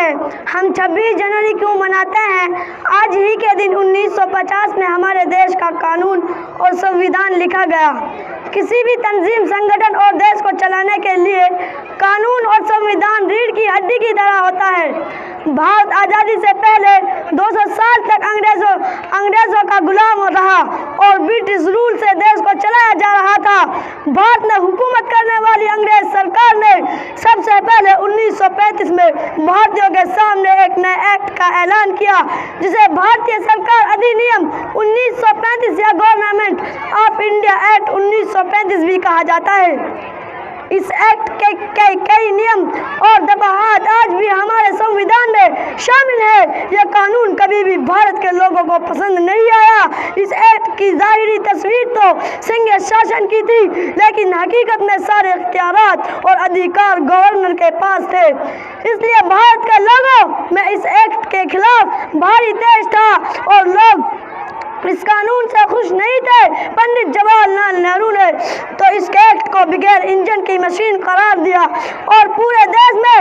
ہیں۔ ہم 26 جنوری کیوں مناتے ہیں؟ آج ہی کے دن 1950 میں ہمارے دیش کا قانون اور سنویدھان لکھا گیا۔ کسی بھی تنظیم، سنگٹھن اور دیش کو چلانے کے لیے قانون اور سنویدھان ریڑھ کی ہڈی کی طرح ہوتا ہے۔ بھارت آزادی سے پہلے 200 سال تک انگریزوں کا غلام رہا اور برٹش رول سے دیش کو چلایا جا رہا تھا۔ بھارت میں حکومت کرنے والی انگریز سرکار نے سب سے پہلے 1935 میں بھارتیوں کے سامنے ایک نئے ایکٹ کا اعلان کیا جسے بھارتیہ سرکار ادھینیم 1935 یا گورنمنٹ آف انڈیا ایکٹ 1935 بھی کہا جاتا ہے۔ اس ایکٹ کے کئی نیم اور دفعات آج بھی ہمارے سنویدھان میں شامل ہے۔ یہ قانون کبھی بھی بھارت کے لوگوں کو پسند نہیں آیا۔ اس ایکٹ کی ظاہری تصویر تو سنگھ شاسن کی تھی، لیکن حقیقت میں سارے اختیارات اور ادھیکار گورنر کے پاس تھے۔ اس لیے بھارت کے لوگوں میں اس ایکٹ کے خلاف بھاری تیش تھا اور لوگ اس قانون سے خوش نہیں تھے۔ پنڈت جواہر لال نہرو نے تو اس ایکٹ کو بغیر انجن کی مشین قرار دیا اور پورے دیش میں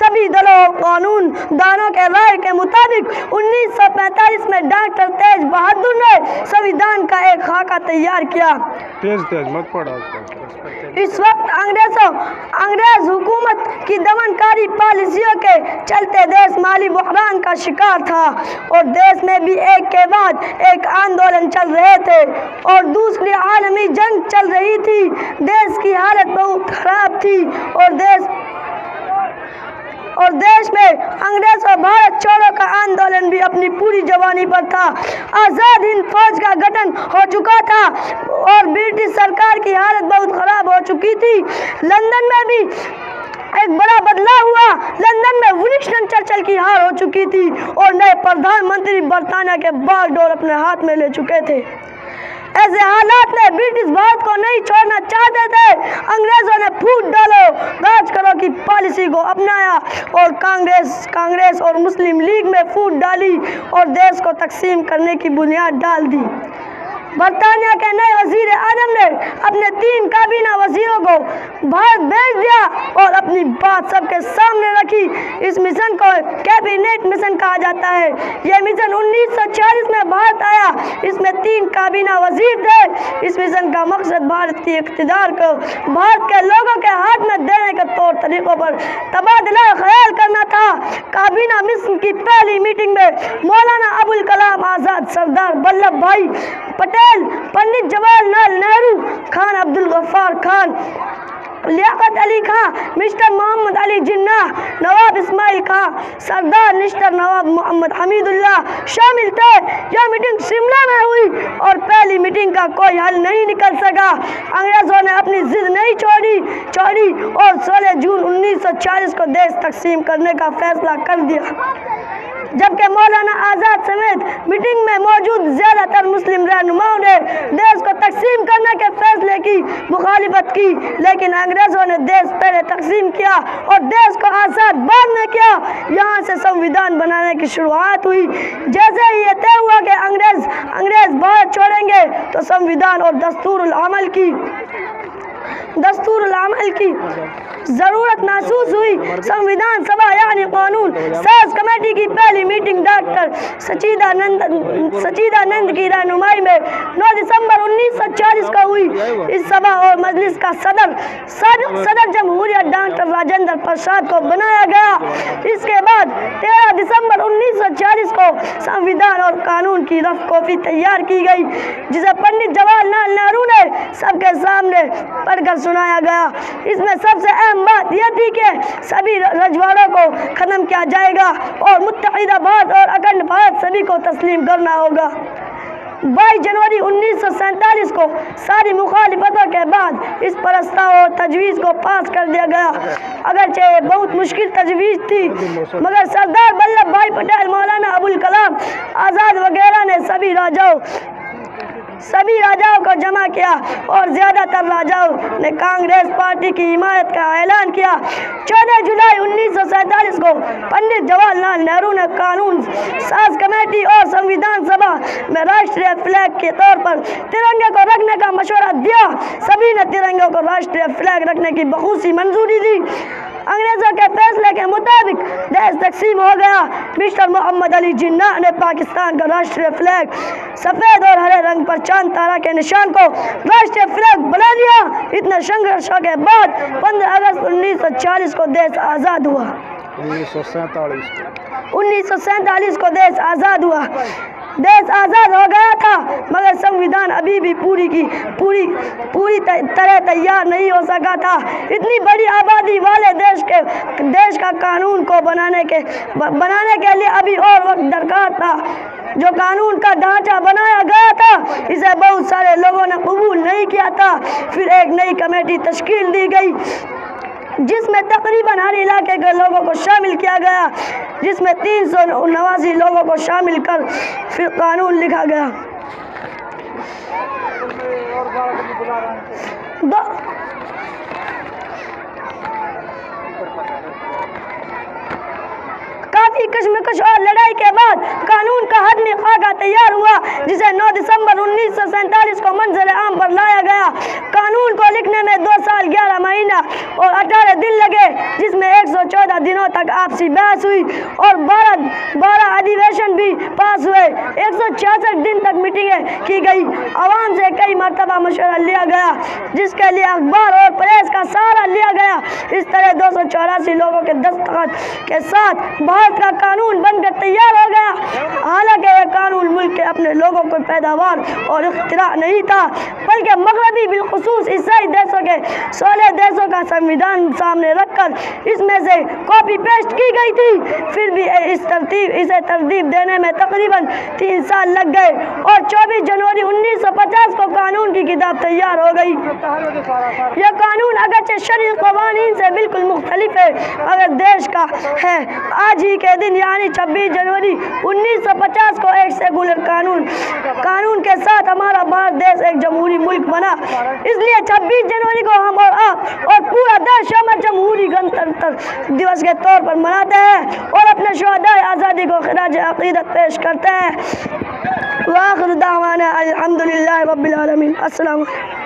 سبھی دلوں اور قانون دانوں کے رائے کے مطابق 1945 میں ڈاکٹر تیج بہادر نے سنویدھان کا ایک خاکہ تیار کیا۔ اس وقت انگریز حکومت کی دمنکاری پالیسیوں کے چلتے دیش مالی بحران کا شکار تھا اور دیش میں بھی ایک کے بعد ایک آندولن چل رہے تھے اور دوسری عالمی جنگ چل رہی تھی۔ دیش کی حالت بہت خراب تھی اور دیش میں انگریز اور بھارت چھوڑو کا آندولن بھی اپنی پوری جوانی پر تھا۔ آزاد ہند فوج کا گٹھن ہو چکا تھا اور برٹش سرکار کی حالت بہت خراب ہو چکی تھی۔ لندن میں بھی ایک بڑا بدلاؤ ہوا۔ لندن میں ونسٹن چرچل کی ہار ہو چکی تھی اور نئے پردھان منتری برطانیہ کے بال ڈور اپنے ہاتھ میں لے چکے تھے۔ ایسے حالات میں برٹش بھارت کو نہیں چھوڑنا چاہتے تھے۔ انگریزوں نے پھوٹ ڈالو راج کرو کی پالیسی کو اپنایا اور کانگریس اور مسلم لیگ میں پھوٹ ڈالی اور دیش کو تقسیم کرنے کی بنیاد ڈال دی۔ برطانیہ کے نئے وزیر اعظم نے اپنے 3 کابینہ وزیروں کو بھارت بھیج دیا اور اپنی بات سب کے سامنے رکھی۔ اس مشن کو کیبینٹ مشن کہا جاتا ہے۔ یہ مشن 1946 میں بھارت آیا۔ اس میں 3 کابینہ وزیر تھے۔ اس مشن کا مقصد بھارت کی اقتدار کو بھارت کے لوگوں کے ہاتھ میں دینے کے طور طریقوں پر تبادلہ خیال کرنا تھا۔ کابینہ مشن کی پہلی میٹنگ میں مولانا ابوالکلام آزاد، سردار ولبھ بھائی پٹیل، پنڈت جواہر لال نہرو، خان عبدالغفار خان، لیاقت علی خان، مسٹر محمد علی جناح، نواب اسماعیل خان، سردار نشتر نواب محمد حمید اللہ شامل تھے۔ یہ میٹنگ شملہ میں ہوئی اور پہلی میٹنگ کا کوئی حل نہیں نکل سکا۔ انگریزوں نے اپنی ضد نہیں چھوڑی اور 16 جون 1940 کو دیش تقسیم کرنے کا فیصلہ کر دیا۔ جبکہ مولانا آزاد سمیت میٹنگ میں موجود زیادہ تر مسلم رہنماؤں نے دیش کو تقسیم کرنے کے فیصلے کی مخالفت کی، لیکن انگریزوں نے دیش پہلے تقسیم کیا اور دیش کو آزاد بعد میں کیا۔ یہاں سے سنویدھان بنانے کی شروعات ہوئی۔ جیسے ہی یہ طے ہوا کہ انگریز بھارت چھوڑیں گے تو سنویدھان اور دستور العمل کی ضرورت محسوس ہوئی۔ سنویدھان سبھا یعنی قانون ساز کمیٹی کی پہلی میٹنگ ڈاکٹر سچیدا نند کی رہنمائی میں 9 دسمبر 1940 کو ہوئی۔ اس سبھا اور مجلس کا صدر جمہوریہ ڈاکٹر راجندر پرساد کو بنایا گیا۔ اس کے بعد 13 دسمبر 1940 کو سنویدھان اور قانون کی رف کاپی تیار کی گئی، جسے پنڈت جواہر لال نہرو نے سب کے سامنے پڑھ کر سنایا گیا۔ اس میں سب سے اہم بات یہ تھی کہ سبھی رجواڑوں کو ختم کیا جائے گا اور متحدہ بھارت اور اکھنڈ بھارت سبھی کو تسلیم کرنا ہوگا۔ 22 جنوری 1947 کو ساری مخالفتوں کے بعد اس پرستاؤ اور تجویز کو پاس کر دیا گیا۔ اگرچہ یہ بہت مشکل تجویز تھی، مگر سردار ولبھ بھائی پٹیل، مولانا ابوالکلام آزاد وغیرہ نے سبھی راجاؤں کو جمع کیا اور زیادہ تر راجاؤں نے کانگریس پارٹی کی حمایت کا اعلان کیا۔ 14 جولائی 1947 کو پنڈت جواہر لال نہرو نے قانون ساز کمیٹی اور سنویدھان سبھا میں راشٹریہ فلیگ کے طور پر ترنگے کو رکھنے کا مشورہ دیا۔ سبھی نے ترنگے کو راشٹریہ فلیگ رکھنے کی بخوبی منظوری دی۔ انگریزوں کے دیش تقسیم ہو گیا۔ مسٹر محمد علی جناح نے پاکستان کا راشٹریہ فلیگ سفید اور ہرے رنگ پر چاند تارا کے نشان کو راشٹریہ فلیگ بنا دیا۔ اتنے سنگھرشوں کے بعد 15 اگست 1940 کو دیش آزاد ہوا۔ 1947 کو دیش آزاد ہوا۔ دیش آزاد ہو گیا تھا مگر سنویدھان ابھی بھی پوری طرح تیار نہیں ہو سکا تھا۔ اتنی بڑی آبادی والے دیش کا قانون کو بنانے کے لیے ابھی اور وقت درکار تھا۔ جو قانون کا ڈھانچہ بنایا گیا تھا اسے بہت سارے لوگوں نے قبول نہیں کیا تھا۔ پھر ایک نئی کمیٹی تشکیل دی گئی جس میں تقریباً ہر علاقے کے لوگوں کو شامل کیا گیا، جس میں 379 لوگوں کو شامل کر پھر قانون لکھا گیا۔ کافی کشمکش اور لڑائی کے بعد قانون کا حتمی خاکہ تیار ہوا جسے 9 دسمبر 1947 کو منظر عام پر لایا گیا۔ قانون کو لکھنے میں 2 سال 11 مہینہ اور 18 دن لگے، جس میں 114 دنوں تک آپسی بحث ہوئی اور 12 ادھیویشن بھی پاس ہوئے۔ 166 دن تک میٹنگیں کی گئی، عوام سے کئی مرتبہ مشورہ لیا گیا جس کے لیے اخبار اور پریس کا سہارا لیا گیا۔ اس طرح 284 لوگوں کے دستخط کے ساتھ بھارت کا قانون بن کر تیار ہو گیا۔ حالانکہ یہ قانون ملک کے اپنے لوگوں کو پیداوار اور اختراع نہیں تھا بلکہ مغربی بالخصوص عیسائی دیشوں کے 16 دیشوں کا سنویدھان سامنے رکھ کر اس میں سے کاپی پیسٹ کی گئی تھی۔ پھر بھی اسے ترتیب دینے میں تقریباً 3 سال لگ گئے اور 24 جنوری 1950 کو قانون کی کتاب تیار ہو گئی۔ یہ قانون اگرچہ شرعی قوانین سے بالکل مختلف ہے مگر دیش کا ہے۔ آج ہی کے دن یعنی 26 جنوری 1950 کو ایک سیکولر قانون کے ساتھ ہمارا بھارت دیش ایک جمہوری ملک بنا۔ اس لیے 26 جنوری کو ہم اور آپ اور پورا دیش شمال جمہوری گنتنتر دیوس کے طور پر مناتے ہیں اور اپنے شہدائے آزادی کو خراج عقیدت پیش کرتے ہیں۔ وآخر دعوانا الحمدللہ رب العالمین۔ السلام علیکم۔